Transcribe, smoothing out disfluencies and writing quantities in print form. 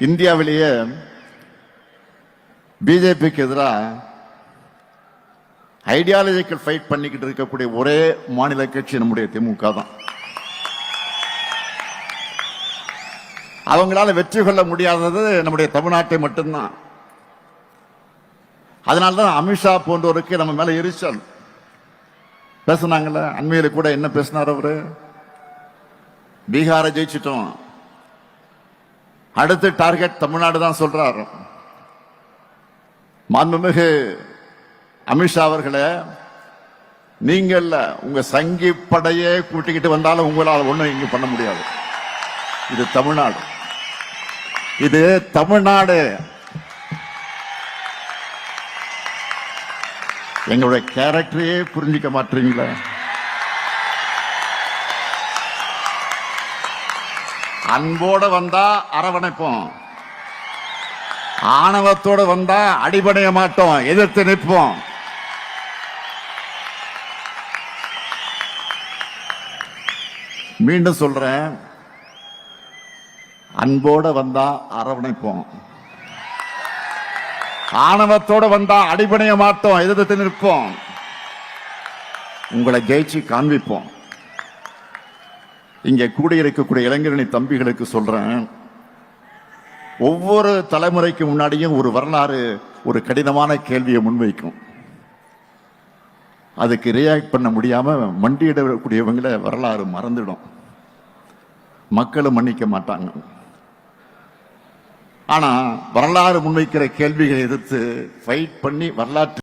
இந்தியாவிலேயே பிஜேபிக்கு எதிராக ஐடியாலஜிக்கல் ஃபைட் பண்ணிக்கிட்டு இருக்கக்கூடிய ஒரே மாநில கட்சி நம்முடைய திமுக தான். அவங்களால வெற்றி கொள்ள முடியாதது நம்முடைய தமிழ்நாட்டை மட்டும்தான். அதனால்தான் அமித்ஷா போன்றவருக்கு நம்ம மேல எரிச்சல். பேசினாங்கல்ல, அண்மையில கூட என்ன பேசினார் அவரு? பீகாரை ஜெயிச்சிட்டோம், அடுத்து டார்கெட் தமிழ்நாடு தான் சொல்றாரு. மாண்புமிகு அமித்ஷா அவர்களே, நீங்கள் உங்க சங்கி படையே கூட்டிக்கிட்டு வந்தாலும் உங்களால் ஒண்ணும் இங்க பண்ண முடியாது. இது தமிழ்நாடு, இது தமிழ்நாடு. எங்களுடைய கேரக்டரையே புரிஞ்சிக்க மாட்டீங்களா? அன்போட வந்தா அரவணைப்போம், ஆணவத்தோட வந்தா அடிபடைய மாட்டோம், எதிர்த்து நிற்போம். மீண்டும் சொல்றேன், அன்போட வந்தா அரவணைப்போம், ஆணவத்தோட வந்தா அடிபடைய மாட்டோம், எதிர்த்து நிற்போம். உங்களை ஜெயிச்சு காண்பிப்போம். இங்கே கூடியிருக்கக்கூடிய இளைஞரணி தம்பிகளுக்கு சொல்றேன், ஒவ்வொரு தலைமுறைக்கு முன்னாடியும் ஒரு வரலாறு ஒரு கடினமான கேள்வியை முன்வைக்கும். அதுக்கு ரியாக்ட் பண்ண முடியாம மண்டியிடக்கூடியவங்களை வரலாறு மறந்துடும், மக்களும் மன்னிக்க மாட்டாங்க. ஆனா வரலாறு முன்வைக்கிற கேள்விகளை எதிர்த்து ஃபைட் பண்ணி வரலாற்று